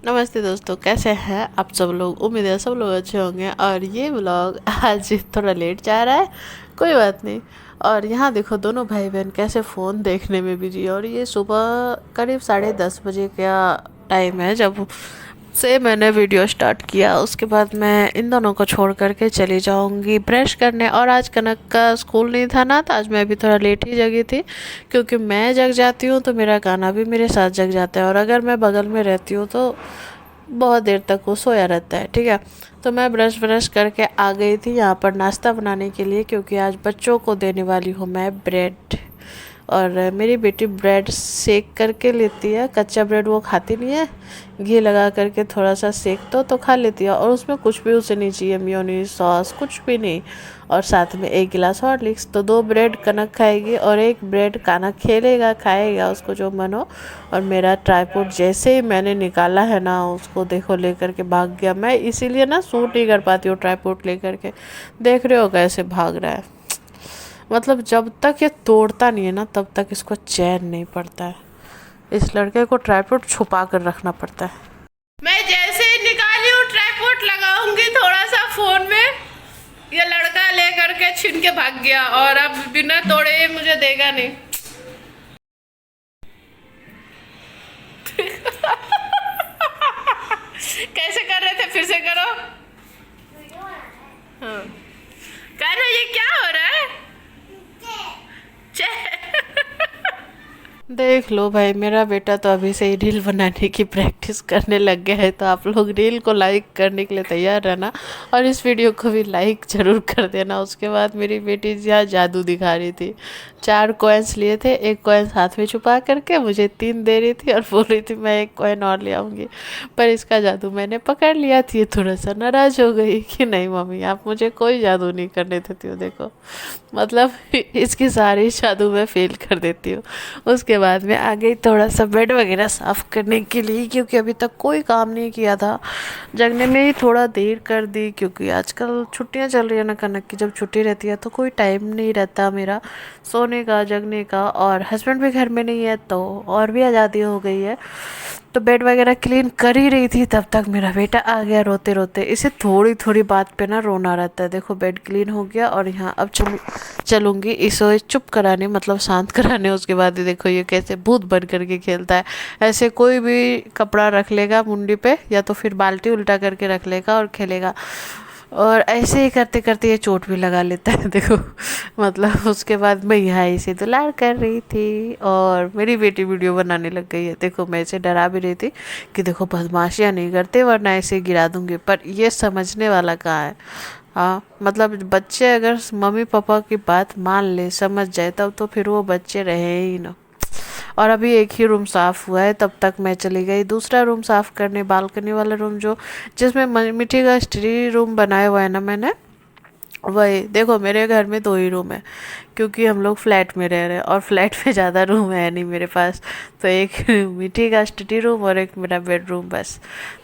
नमस्ते दोस्तों, कैसे हैं आप सब लोग। उम्मीद है सब लोग अच्छे होंगे। और ये व्लॉग आज थोड़ा लेट जा रहा है, कोई बात नहीं। और यहाँ देखो दोनों भाई बहन कैसे फ़ोन देखने में बिजी है। और ये सुबह करीब 10:30 बजे का टाइम है जब से मैंने वीडियो स्टार्ट किया। उसके बाद मैं इन दोनों को छोड़ करके चली जाऊंगी ब्रश करने। और आज कनक का स्कूल नहीं था ना, तो आज मैं भी थोड़ा लेट ही जगी थी, क्योंकि मैं जग जाती हूँ तो मेरा गाना भी मेरे साथ जग जाता है। और अगर मैं बगल में रहती हूँ तो बहुत देर तक वो सोया रहता है। ठीक है, तो मैं ब्रश ब्रश करके आ गई थी यहाँ पर नाश्ता बनाने के लिए, क्योंकि आज बच्चों को देने वाली हूँ मैं ब्रेड। और मेरी बेटी ब्रेड सेक करके लेती है, कच्चा ब्रेड वो खाती नहीं है। घी लगा करके थोड़ा सा सेक तो खा लेती है, और उसमें कुछ भी उसे नहीं चाहिए, मेयोनीज सॉस कुछ भी नहीं। और साथ में एक गिलास हॉर्लिक्स। तो 2 ब्रेड कनक खाएगी और 1 ब्रेड कानक खेलेगा, खाएगा उसको जो मन हो। और मेरा ट्राईपोड जैसे ही मैंने निकाला है ना, उसको देखो लेकर के भाग गया। मैं इसीलिए ना शूट नहीं कर पाती हूँ ट्राईपोड लेकर के। देख रहे हो कैसे भाग रहा है। मतलब जब तक ये तोड़ता नहीं है ना, तब तक इसको चैन नहीं पड़ता है। इस लड़के को ट्राईपोड छुपा कर रखना पड़ता है। मैं जैसे ही निकाली हूँ ट्राईपोड लगाऊंगी थोड़ा सा फोन में, ये लड़का लेकर के छीन के भाग गया। और अब बिना तोड़े ये मुझे देगा नहीं। कैसे कर रहे थे, फिर से करो। हाँ, कह रहे ये क्या हो रहा है। देख लो भाई, मेरा बेटा तो अभी से ही रील बनाने की प्रैक्टिस करने लग गया है। तो आप लोग रील को लाइक करने के लिए तैयार रहना, और इस वीडियो को भी लाइक ज़रूर कर देना। उसके बाद मेरी बेटी यहाँ जादू दिखा रही थी। 4 कॉइन्स लिए थे, 1 कॉइन्स हाथ में छुपा करके मुझे 3 दे रही थी, और बोल रही थी मैं 1 कॉइन और ले आऊँगी। पर इसका जादू मैंने पकड़ लिया थी। ये थोड़ा सा नाराज़ हो गई कि नहीं मम्मी, आप मुझे कोई जादू नहीं करने देती हो। देखो मतलब इसकी सारी जादू मैं फेल कर देती हूँ। उसके बाद में आ गई थोड़ा सा बेड वगैरह साफ़ करने के लिए, क्योंकि अभी तक कोई काम नहीं किया था। जगने में ही थोड़ा देर कर दी, क्योंकि आजकल छुट्टियां चल रही है ना कनक की। जब छुट्टी रहती है तो कोई टाइम नहीं रहता मेरा सोने का जगने का। और हस्बैंड भी घर में नहीं है तो और भी आज़ादी हो गई है। तो बेड वगैरह क्लीन कर ही रही थी, तब तक मेरा बेटा आ गया रोते रोते। इसे थोड़ी थोड़ी बात पे ना रोना रहता है। देखो बेड क्लीन हो गया, और यहाँ अब चलूँगी इसे चुप कराने, मतलब शांत कराने। उसके बाद ही देखो ये कैसे भूत बन करके खेलता है। ऐसे कोई भी कपड़ा रख लेगा मुंडी पे, या तो फिर बाल्टी उल्टा करके रख लेगा और खेलेगा। और ऐसे ही करते करते ये चोट भी लगा लेता है। देखो मतलब उसके बाद मैं यहाँ इसे दुलार कर रही थी, और मेरी बेटी वीडियो बनाने लग गई है। देखो मैं इसे डरा भी रही थी कि देखो बदमाशियाँ नहीं करते वरना इसे गिरा दूंगी। पर ये समझने वाला कहाँ है। हाँ मतलब बच्चे अगर मम्मी पापा की बात मान ले, समझ जाए, तब तो फिर वो बच्चे रहे ही ना। और अभी एक ही रूम साफ़ हुआ है, तब तक मैं चली गई दूसरा रूम साफ़ करने, बालकनी वाला रूम जो जिसमें मिट्टी का स्टडी रूम बनाया हुआ है ना मैंने, वही। देखो मेरे घर में 2 ही रूम है, क्योंकि हम लोग फ्लैट में रह रहे हैं, और फ्लैट में ज़्यादा रूम है नहीं मेरे पास। तो एक मिट्टी का स्टडी रूम और एक मेरा बेडरूम बस।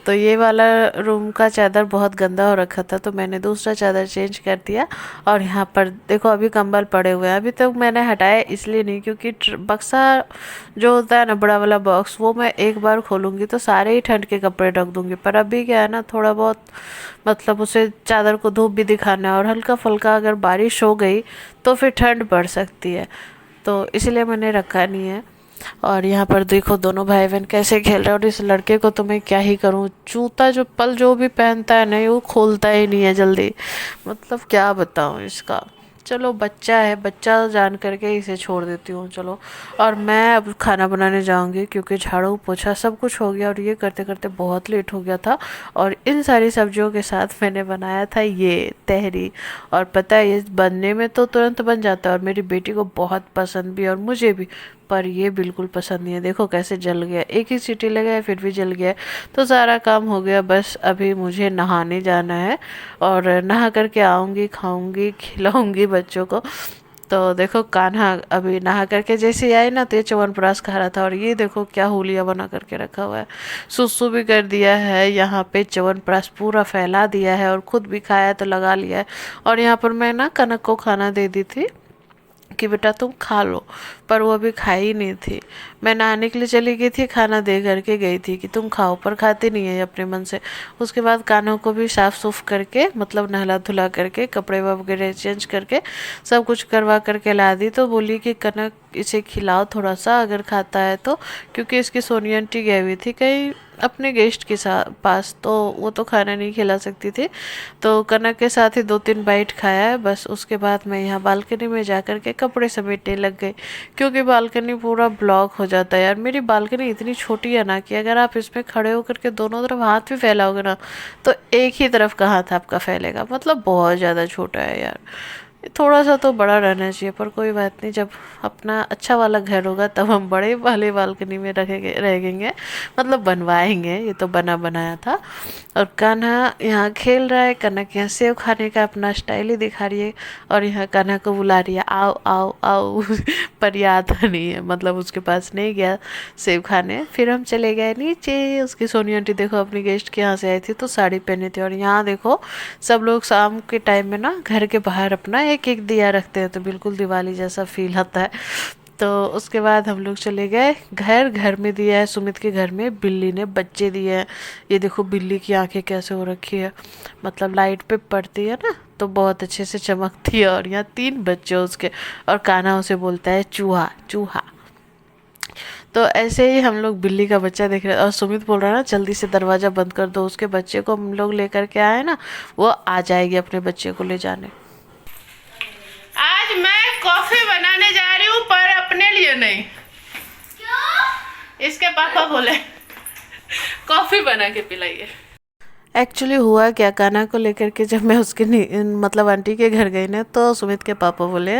तो ये वाला रूम का चादर बहुत गंदा हो रखा था, तो मैंने दूसरा चादर चेंज कर दिया। और यहाँ पर देखो अभी कंबल पड़े हुए हैं। अभी तक मैंने हटाया इसलिए नहीं, क्योंकि बक्सा जो होता है ना बड़ा वाला बॉक्स, वो मैं एक बार खोलूँगी तो सारे ही ठंड के कपड़े रख दूँगी। पर अभी क्या है ना, थोड़ा बहुत मतलब उसे चादर को धूप भी दिखाना है, और हल्का फुल्का अगर बारिश हो गई तो फिर ठंड पड़ सकती है, तो इसलिए मैंने रखा नहीं है। और यहाँ पर देखो दोनों भाई बहन कैसे खेल रहे हैं। और इस लड़के को तो मैं क्या ही करूँ, जूता जो पल जो भी पहनता है नहीं, वो खोलता ही नहीं है जल्दी। मतलब क्या बताऊँ इसका। चलो बच्चा है, बच्चा जान करके इसे छोड़ देती हूँ चलो। और मैं अब खाना बनाने जाऊँगी, क्योंकि झाड़ू पोछा सब कुछ हो गया, और ये करते करते बहुत लेट हो गया था। और इन सारी सब्जियों के साथ मैंने बनाया था ये तहरी। और पता है ये बनने में तो तुरंत बन जाता है, और मेरी बेटी को बहुत पसंद भी, और मुझे भी। पर ये बिल्कुल पसंद नहीं है। देखो कैसे जल गया, एक ही सीटी लगाए फिर भी जल गया। तो सारा काम हो गया, बस अभी मुझे नहाने जाना है, और नहा करके आऊँगी, खाऊंगी, खिलाऊंगी बच्चों को। तो देखो कान्हा अभी नहा करके जैसे ही आए ना, तो ये च्यवनप्राश खा रहा था। और ये देखो क्या हुलिया बना करके रखा हुआ है। सुसु भी कर दिया है यहाँ पे, च्यवनप्राश पूरा फैला दिया है, और खुद भी खाया तो लगा लिया है। और यहाँ पर मैं ना कनक को खाना दे दी थी, कि बेटा तुम खा लो, पर वो अभी खाई नहीं थी। मैं नहाने के लिए चली गई थी, खाना दे करके गई थी कि तुम खाओ, पर खाती नहीं है अपने मन से। उसके बाद कान्हा को भी साफ सुफ करके, मतलब नहला धुला करके, कपड़े वगैरह चेंज करके, सब कुछ करवा करके ला दी। तो बोली कि कनक इसे खिलाओ थोड़ा सा, अगर खाता है तो, क्योंकि इसकी सोनी आंटी गई हुई थी कहीं अपने गेस्ट के साथ पास, तो वो तो खाना नहीं खिला सकती थी। तो कनक के साथ ही 2-3 बाइट खाया है बस। उसके बाद मैं यहाँ बालकनी में जा कर के कपड़े समेटने लग गई, क्योंकि बालकनी पूरा ब्लॉक हो जाता है यार। मेरी बालकनी इतनी छोटी है ना कि अगर आप इसमें खड़े होकर के दोनों तरफ हाथ भी फैलाओगे ना, तो एक ही तरफ का हाथ आपका फैलेगा, मतलब बहुत ज़्यादा छोटा है यार। थोड़ा सा तो बड़ा रहना चाहिए, पर कोई बात नहीं, जब अपना अच्छा वाला घर होगा तब हम बड़े वाले बालकनी में रहेंगे, मतलब बनवाएंगे। ये तो बना बनाया था। और कान्हा यहाँ खेल रहा है, कनक यहाँ सेव खाने का अपना स्टाइल ही दिखा रही है, और यहाँ कान्हा को बुला रही है आओ आओ आओ पर ये आता नहीं है, मतलब उसके पास नहीं गया सेव खाने। फिर हम चले गए नीचे। उसकी सोनी आंटी देखो अपनी गेस्ट के यहाँ से आई थी तो साड़ी पहनी थी, और यहाँ देखो सब लोग शाम के टाइम में ना घर के बाहर अपना एक एक दिया रखते हैं, तो बिल्कुल दिवाली जैसा फील आता है। तो उसके बाद हम लोग चले गए घर। घर में दिया है सुमित के घर में, बिल्ली ने बच्चे दिए हैं। ये देखो बिल्ली की आंखें कैसे हो रखी है, मतलब लाइट पे पड़ती है ना तो बहुत अच्छे से चमकती है। और यहाँ 3 बच्चे उसके, और कान्हा उसे बोलता है चूहा चूहा। तो ऐसे ही हम लोग बिल्ली का बच्चा देख रहे, और सुमित बोल रहा है ना जल्दी से दरवाज़ा बंद कर दो, उसके बच्चे को हम लोग लेकर के आए ना, वो आ जाएगी अपने बच्चे को ले जाने। आज मैं कॉफी बनाने जा रही हूँ, पर अपने लिए नहीं। क्यों? इसके पापा बोले कॉफी बना के पिलाइए। एक्चुअली हुआ क्या, कान्हा को लेकर के जब मैं उसके मतलब आंटी के घर गई ना, तो सुमित के पापा बोले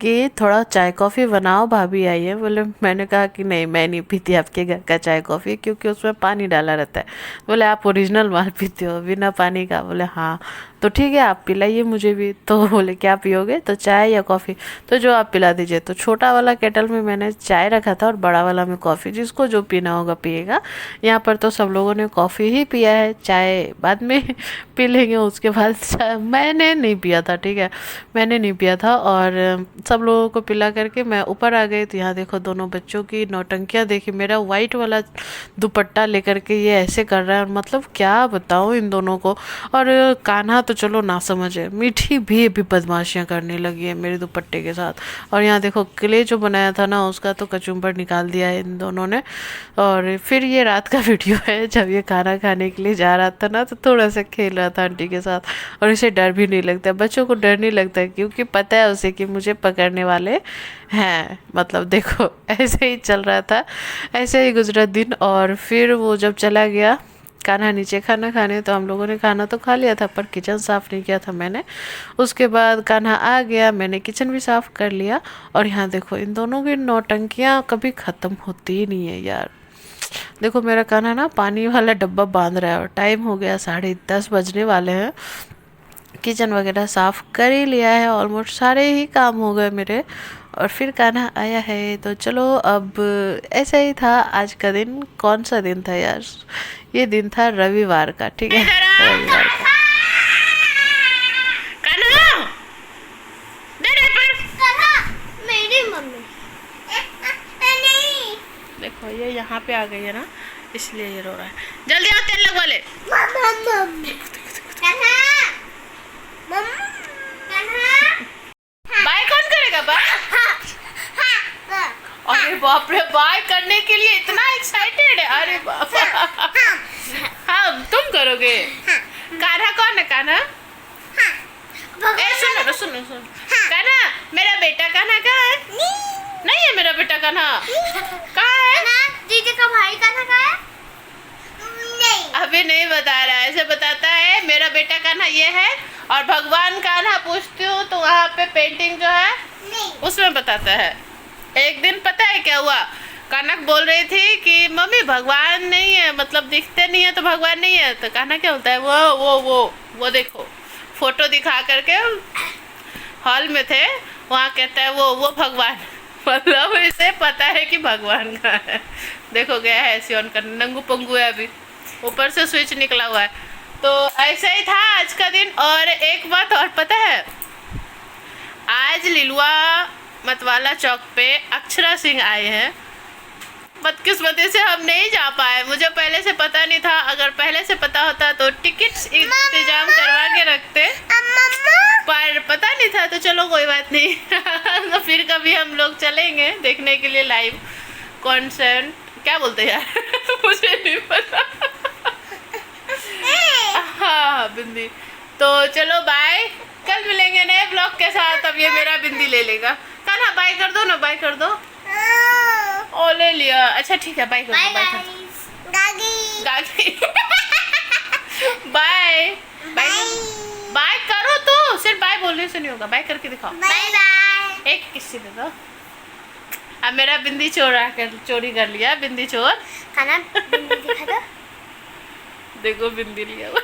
कि थोड़ा चाय कॉफ़ी बनाओ, भाभी आई है। बोले, मैंने कहा कि नहीं मैं नहीं पीती आपके घर का चाय कॉफ़ी, क्योंकि उसमें पानी डाला रहता है। बोले आप ओरिजिनल माल पीते हो बिना पानी का। बोले हाँ, तो ठीक है आप पिलाइए मुझे भी। तो बोले क्या पियोगे, तो चाय या कॉफ़ी, तो जो आप पिला दीजिए। तो छोटा वाला केटल में मैंने चाय रखा था और बड़ा वाला में कॉफ़ी, जिसको जो पीना होगा पिएगा। यहाँ पर तो सब लोगों ने कॉफ़ी ही पिया है, चाय बाद में पी लेंगे उसके बाद। मैंने नहीं पिया था, ठीक है, मैंने नहीं पिया था। और सब लोगों को पिला करके मैं ऊपर आ गई। तो यहाँ देखो दोनों बच्चों की नौटंकियाँ देखी। मेरा वाइट वाला दुपट्टा लेकर के ये ऐसे कर रहा है, और मतलब क्या बताऊँ इन दोनों को। और कान्हा तो चलो ना समझे, मीठी भी अभी बदमाशियाँ करने लगी है मेरे दुपट्टे के साथ। और यहाँ देखो क्ले जो बनाया था ना उसका तो कचुम्बर निकाल दिया है इन दोनों ने। और फिर ये रात का वीडियो है, जब ये खाना खाने के लिए जा रहा था ना, तो थोड़ा सा खेल रहा था आंटी के साथ। और इसे डर भी नहीं लगता, बच्चों को डर नहीं लगता, क्योंकि पता है उसे कि मुझे पकड़ने वाले हैं। मतलब देखो ऐसे ही चल रहा था, ऐसे ही गुजरा दिन। और फिर वो जब चला गया कान्हा नीचे खाना खाने, तो हम लोगों ने खाना तो खा लिया था, पर किचन साफ़ नहीं किया था मैंने। उसके बाद कान्हा आ गया, मैंने किचन भी साफ़ कर लिया। और यहाँ देखो इन दोनों की नौटंकियाँ कभी ख़त्म होती ही नहीं है यार। देखो मेरा कान्हा ना पानी वाला डब्बा बांध रहा है, और टाइम हो गया 10:30 बजने वाले हैं। किचन वगैरह साफ़ कर ही लिया है, ऑलमोस्ट सारे ही काम हो गए मेरे। और फिर कान्हा आया है, तो चलो अब ऐसा ही था आज का दिन। कौन सा दिन था यार, ये दिन था रविवार का, ठीक है, रविवार का। कान्हा दे दे पर मेरी मम्मी नहीं, देखो ये यहाँ पे आ गई है ना, इसलिए ये रो रहा है। जल्दी आओ तेल लगवा ले। बाय कौन करेगा बाय? अरे बाप रे, बाय करने के लिए इतना एक्साइटेड है, अरे बाप। हाँ तुम करोगे। कान्हा कौन है कान्हा? ए सुनो सुनो सुनो, कान्हा मेरा बेटा कान्हा कहाँ है? नहीं है मेरा बेटा कान्हा, कहाँ है? दीदी का भाई कान्हा कहाँ है? अभी नहीं बता रहा है, ऐसे बताता है मेरा बेटा कान्हा ये है। और भगवान कान्हा पूछती हूँ तो वहाँ पे पेंटिंग जो है उसमें बताता है। एक दिन पता है क्या हुआ, कनक बोल रही थी कि मम्मी भगवान नहीं है, मतलब दिखते नहीं है तो भगवान नहीं है। तो कान्हा क्या बोलता है, वो देखो फोटो दिखा करके, हॉल में थे वहाँ, कहता है वो भगवान, मतलब इसे पता है कि भगवान का है। देखो गया है ऐसे ऑन करने, नंगू पंगू है, अभी ऊपर से स्विच निकला हुआ है। तो ऐसा ही था आज का दिन। और एक बात और पता है, आज लिलुआ मतवाला चौक पे अक्षरा सिंह आए हैं। बदकिस्मती से हम नहीं जा पाए, मुझे पहले से पता नहीं था। अगर पहले से पता होता तो टिकट्स इंतजाम करवा के रखते, पर पता नहीं था। तो चलो कोई बात नहीं तो फिर कभी हम लोग चलेंगे देखने के लिए लाइव कॉन्सर्ट। क्या बोलते हैं यार मुझे नहीं पता हाँ बिंदी। तो चलो बाय, कल मिलेंगे नए ब्लॉग के साथ। अब ये मेरा बिंदी ले लेगा। कान्हा बाय कर दो ना, बाय कर दो। ओ ले लिया, अच्छा ठीक है बाय कर दो। बाय गागी गागी बाय बाय बाय करो, तो सिर्फ बाय बोलने से नहीं होगा, बाय करके दिखाओ। बाय बाय, एक किस्सी दे दो। अब मेरा बिंदी चोरी कर लिया, बिंदी चोर। खाना बिंदी दिखा दो। देखो बिंदी लिया हुआ